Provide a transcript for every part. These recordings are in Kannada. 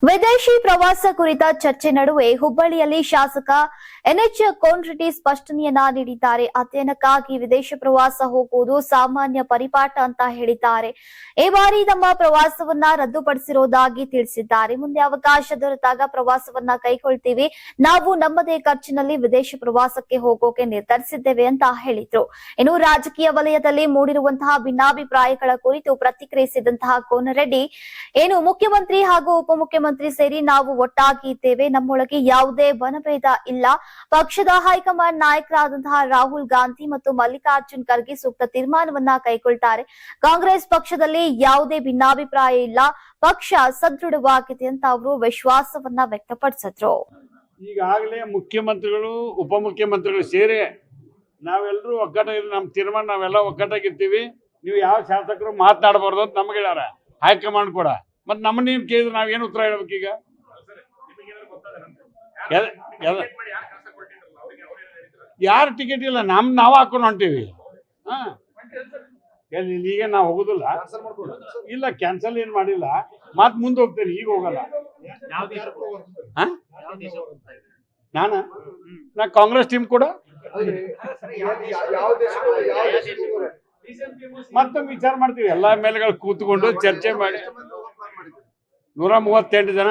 ವಿದೇಶಿ ಪ್ರವಾಸ ಕುರಿತ ಚರ್ಚೆ ನಡುವೆ ಹುಬ್ಬಳ್ಳಿಯಲ್ಲಿ ಶಾಸಕ ಎನ್ಎಚ್ ಕೋನರೆಡ್ಡಿ ಸ್ಪಷ್ಟನೆಯನ್ನ ನೀಡಿದ್ದಾರೆ. ಅಧ್ಯಯನಕ್ಕಾಗಿ ವಿದೇಶ ಪ್ರವಾಸ ಹೋಗುವುದು ಸಾಮಾನ್ಯ ಪರಿಪಾಠ ಅಂತ ಹೇಳಿದ್ದಾರೆ. ಈ ಬಾರಿ ನಮ್ಮ ಪ್ರವಾಸವನ್ನ ರದ್ದುಪಡಿಸಿರುವುದಾಗಿ ತಿಳಿಸಿದ್ದಾರೆ. ಮುಂದೆ ಅವಕಾಶ ದೊರೆತಾಗ ಪ್ರವಾಸವನ್ನ ಕೈಗೊಳ್ತೀವಿ. ನಾವು ನಮ್ಮದೇ ಖರ್ಚಿನಲ್ಲಿ ವಿದೇಶ ಪ್ರವಾಸಕ್ಕೆ ಹೋಗೋಕೆ ನಿರ್ಧರಿಸಿದ್ದೇವೆ ಅಂತ ಹೇಳಿದ್ರು. ಇನ್ನು ರಾಜಕೀಯ ವಲಯದಲ್ಲಿ ಮೂಡಿರುವಂತಹ ಭಿನ್ನಾಭಿಪ್ರಾಯಗಳ ಕುರಿತು ಪ್ರತಿಕ್ರಿಯಿಸಿದಂತಹ ಕೋನರೆಡ್ಡಿ, ಏನು ಮುಖ್ಯಮಂತ್ರಿ ಹಾಗೂ ಉಪಮುಖ್ಯಮಂತ್ರಿ ಸೇರಿ ನಾವು ಒಟ್ಟಾಗಿ ಇದ್ದೇವೆ. ನಮ್ಮೊಳಗೆ ಯಾವುದೇ ಮನಭೇದ ಇಲ್ಲ. ಪಕ್ಷದ ಹೈಕಮಾಂಡ್ ನಾಯಕರಾದಂತಹ ರಾಹುಲ್ ಗಾಂಧಿ ಮತ್ತು ಮಲ್ಲಿಕಾರ್ಜುನ್ ಖರ್ಗೆ ಸೂಕ್ತ ತೀರ್ಮಾನವನ್ನ ಕೈಗೊಳ್ತಾರೆ. ಕಾಂಗ್ರೆಸ್ ಪಕ್ಷದಲ್ಲಿ ಯಾವುದೇ ಭಿನ್ನಾಭಿಪ್ರಾಯ ಇಲ್ಲ. ಪಕ್ಷ ಸದೃಢವಾಗಿದೆ ಅಂತ ಅವರು ವಿಶ್ವಾಸವನ್ನ ವ್ಯಕ್ತಪಡಿಸಿದ್ರು. ಈಗಾಗಲೇ ಮುಖ್ಯಮಂತ್ರಿಗಳು ಉಪಮುಖ್ಯಮಂತ್ರಿಗಳು ಸೇರಿ ನಾವೆಲ್ಲರೂ ಒಗ್ಗಟ್ಟಾಗಿ ನಮ್ಮ ತೀರ್ಮಾನ ನಾವೆಲ್ಲ ಒಗ್ಗಟ್ಟಾಗಿರ್ತೀವಿ. ನೀವು ಯಾವ ಶಾಸಕರು ಮಾತನಾಡಬಾರ್ದು ಅಂತ ನಮ್ಗೆ ಹೇಳ್ಯಾರ ಹೈಕಮಾಂಡ್ ಕೂಡ. ಮತ್ತೆ ನಮ್ಮನ್ನೇನು ಕೇಳಿದ್ರೆ ನಾವೇನು ಉತ್ತರ ಹೇಳ್ಬೇಕೀಗ? ಯಾರು ಟಿಕೆಟ್ ಇಲ್ಲ, ನಾವು ಹಾಕೊಂಡು ಹೊಂಟೀವಿ. ಈಗ ನಾವು ಹೋಗುದಿಲ್ಲ, ಇಲ್ಲ ಕ್ಯಾನ್ಸಲ್ ಏನ್ ಮಾಡಿಲ್ಲ. ಮತ್ ಮುಂದೆ ಹೋಗ್ತೇನೆ, ಈಗ ಹೋಗಲ್ಲ. ನಾ ಕಾಂಗ್ರೆಸ್ ಟೀಮ್ ಕೂಡ ಮತ್ತೊಮ್ಮೆ ವಿಚಾರ ಮಾಡ್ತೀವಿ. ಎಲ್ಲಾ ಮೇಲೆಗಳು ಕೂತ್ಕೊಂಡು ಚರ್ಚೆ ಮಾಡಿ 138 ಜನ.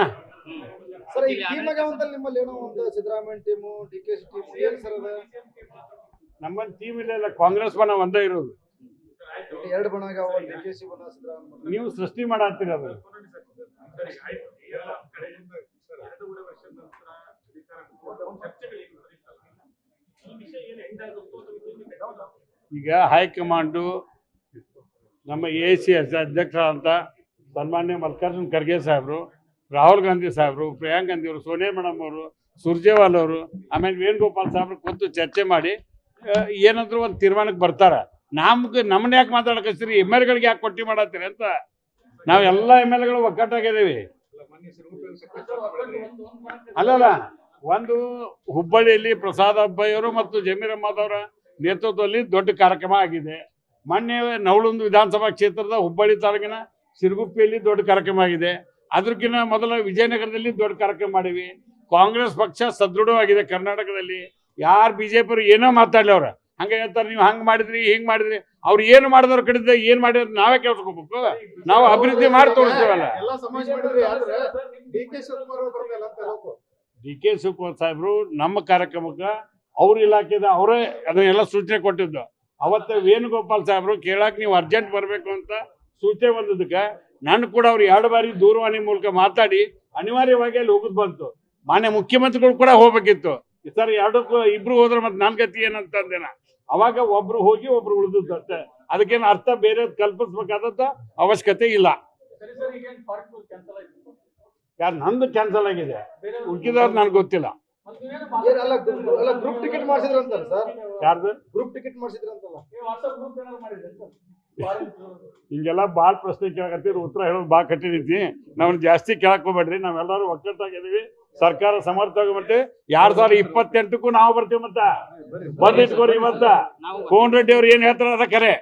ನಮ್ಮ ಟೀಮ್ ಇಲ್ಲ, ಕಾಂಗ್ರೆಸ್ ಬಣ ಒಂದೇ ಇರೋದು. ನೀವು ಸೃಷ್ಟಿ ಮಾಡತ್ತೀರಿ ಅದು. ಈಗ ಹೈಕಮಾಂಡು ನಮ್ಮ AIC ಅಧ್ಯಕ್ಷರಾದಂಥ ಸನ್ಮಾನ್ಯ ಮಲ್ಲಿಕಾರ್ಜುನ್ ಖರ್ಗೆ ಸಾಹೇಬರು, ರಾಹುಲ್ ಗಾಂಧಿ ಸಾಹೇಬರು, ಪ್ರಿಯಾಂಕ್ ಗಾಂಧಿ ಅವರು, ಸೋನಿಯಾ ಮೇಡಮ್ ಅವರು, ಸುರ್ಜೇವಾಲ್ ಅವರು, ಆಮೇಲೆ ವೇಣುಗೋಪಾಲ್ ಸಾಹೇಬ್ರು ಕೂತು ಚರ್ಚೆ ಮಾಡಿ ಏನಾದ್ರು ಒಂದು ತೀರ್ಮಾನಕ್ಕೆ ಬರ್ತಾರ. ನಮ್ಮನ್ನ ಯಾಕೆ ಮಾತಾಡಕತ್ತೀರಿ, MLA ಯಾಕೆ ಕೊಟ್ಟಿ ಮಾಡತ್ತೀರಿ ಅಂತ. ನಾವೆಲ್ಲ MLA ಒಗ್ಗಟ್ಟಾಗಿದ್ದೀವಿ. ಅಲ್ಲಲ್ಲ, ಒಂದು ಹುಬ್ಬಳ್ಳಿಯಲ್ಲಿ ಪ್ರಸಾದ್ ಅಬ್ಬಯ್ಯವರು ಮತ್ತು ಜಮೀರ್ ಅಹ್ಮದ್ ಅವರ ನೇತೃತ್ವದಲ್ಲಿ ದೊಡ್ಡ ಕಾರ್ಯಕ್ರಮ ಆಗಿದೆ. ಮೊನ್ನೆ ನವಲುಂದು ವಿಧಾನಸಭಾ ಕ್ಷೇತ್ರದ ಹುಬ್ಬಳ್ಳಿ ತಾಲೂಕಿನ ಸಿರುಗುಪ್ಪಿಯಲ್ಲಿ ದೊಡ್ಡ ಕಾರ್ಯಕ್ರಮ ಆಗಿದೆ. ಅದಕ್ಕಿಂತ ಮೊದಲ ವಿಜಯನಗರದಲ್ಲಿ ದೊಡ್ಡ ಕಾರ್ಯಕ್ರಮ ಮಾಡಿವಿ. ಕಾಂಗ್ರೆಸ್ ಪಕ್ಷ ಸದೃಢವಾಗಿದೆ ಕರ್ನಾಟಕದಲ್ಲಿ. ಯಾರು BJP ಏನೋ ಮಾತಾಡ್ಲಿ ಅವ್ರ ಹಂಗೆ ಹೇಳ್ತಾರೆ, ನೀವು ಹಂಗೆ ಮಾಡಿದ್ರಿ ಹಿಂಗೆ ಮಾಡಿದ್ರಿ. ಅವ್ರು ಏನು ಮಾಡಿದವ್ರ ಕಡಿದ ಏನು ಮಾಡಿದ್ರೆ ನಾವೇ ಕೇಳ್ಸ್ಕೋಬೇಕು. ನಾವು ಅಭಿವೃದ್ಧಿ ಮಾಡಿ ತೋರಿಸ್ತೇವಲ್ಲ. DK ಶಿವಕುಮಾರ್ ಸಾಹೇಬ್ರು ನಮ್ಮ ಕಾರ್ಯಕ್ರಮಕ್ಕೆ ಅವ್ರ ಇಲಾಖೆದ ಅವರೇ ಅದನ್ನೆಲ್ಲ ಸೂಚನೆ ಕೊಟ್ಟಿದ್ದು. ಅವತ್ತು ವೇಣುಗೋಪಾಲ್ ಸಾಹೇಬ್ರು ಕೇಳಕ್ಕೆ ನೀವು ಅರ್ಜೆಂಟ್ ಬರಬೇಕು ಅಂತ ಸೂಚನೆ ಬಂದದಕ್ಕೆ ನಾನು ಕೂಡ ಅವ್ರು 2 ಬಾರಿ ದೂರವಾಣಿ ಮೂಲಕ ಮಾತಾಡಿ ಅನಿವಾರ್ಯವಾಗಿ ಅಲ್ಲಿ ಹೋಗುದು ಬಂತು. ಮಾನ್ಯ ಮುಖ್ಯಮಂತ್ರಿಗಳು ಕೂಡ ಹೋಗ್ಬೇಕಿತ್ತು. ಸರ್ ಎರಡಕ್ಕೂ ಇಬ್ರು ಹೋದ್ರೆ ಮತ್ತೆ ನನ್ನ ಗತಿ ಏನಂತಂದೇನ. ಅವಾಗ ಒಬ್ರು ಹೋಗಿ ಒಬ್ರು ಉಳಿದದ್ದು ಅಷ್ಟೇ. ಅದಕ್ಕೇನು ಅರ್ಥ ಬೇರೆ ಕಲ್ಪಿಸ್ಬೇಕಾದಂತ ಅವಶ್ಯಕತೆ ಇಲ್ಲ. ಯಾರು ನಂದು ಕ್ಯಾನ್ಸಲ್ ಆಗಿದೆ, ಉಳ್ಕಿದವ್ರು ನನ್ಗೆ ಗೊತ್ತಿಲ್ಲ. ಗ್ರೂಪ್ ಟಿಕೆಟ್ ಮಾಡಿಸಿದ್ರಂತಲ್ಲ ಸರ್? ಯಾರ್ದು ಗ್ರೂಪ್ ಟಿಕೆಟ್ ಮಾಡಿಸಿದ್ರಂತಲ್ಲ? ಹಿಂಗೆಲ್ಲ ಭಾಳ ಪ್ರಶ್ನೆ ಕೇಳಕತ್ತೀರಿ, ಉತ್ತರ ಹೇಳೋದು ಭಾಳ ಕಠಿಣ ಐತಿ. ನಾವ್ ಜಾಸ್ತಿ ಕೇಳಕ್ ಹೋಗ್ಬೇಡ್ರಿ. ನಾವೆಲ್ಲರೂ ಒಕ್ಕಟ್ಟಾಗಿದ್ದೀವಿ. ಸರ್ಕಾರ ಸಮರ್ಥವಾಗಿ 2028ಕ್ಕೂ ನಾವು ಬರ್ತೀವಿ. ಮತ್ತ ಬಂದಿಟ್ಕೋರಿ. ಇವತ್ತ ಕೋನರೆಡ್ಡಿ ಅವ್ರು ಏನ್ ಹೇಳ್ತಾರ ಅದ ಕರೆ.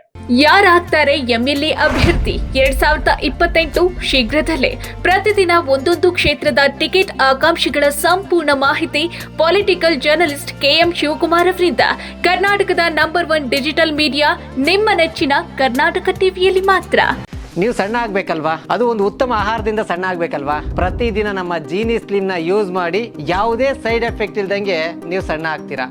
ಯಾರಾಗ್ತಾರೆ MLA ಅಭ್ಯರ್ಥಿ 2028 ಶೀಘ್ರದಲ್ಲೇ. ಪ್ರತಿದಿನ ಒಂದೊಂದು ಕ್ಷೇತ್ರದ ಟಿಕೆಟ್ ಆಕಾಂಕ್ಷಿಗಳ ಸಂಪೂರ್ಣ ಮಾಹಿತಿ ಪೊಲಿಟಿಕಲ್ ಜರ್ನಲಿಸ್ಟ್ KM ಶಿವಕುಮಾರ್ ಅವರಿಂದ. ಕರ್ನಾಟಕದ ನಂಬರ್ 1 ಡಿಜಿಟಲ್ ಮೀಡಿಯಾ ನಿಮ್ಮ ನೆಚ್ಚಿನ ಕರ್ನಾಟಕ ಟಿವಿಯಲ್ಲಿ ಮಾತ್ರ. ನೀವು ಸಣ್ಣ ಆಗ್ಬೇಕಲ್ವಾ? ಅದು ಒಂದು ಉತ್ತಮ ಆಹಾರದಿಂದ ಸಣ್ಣ ಆಗ್ಬೇಕಲ್ವಾ? ಪ್ರತಿದಿನ ನಮ್ಮ ಜೀನಿ ಸ್ಲಿಮ್ ನ ಯೂಸ್ ಮಾಡಿ ಯಾವುದೇ ಸೈಡ್ ಎಫೆಕ್ಟ್ ಇಲ್ದಂಗೆ ನೀವು ಸಣ್ಣ ಆಗ್ತೀರಾ.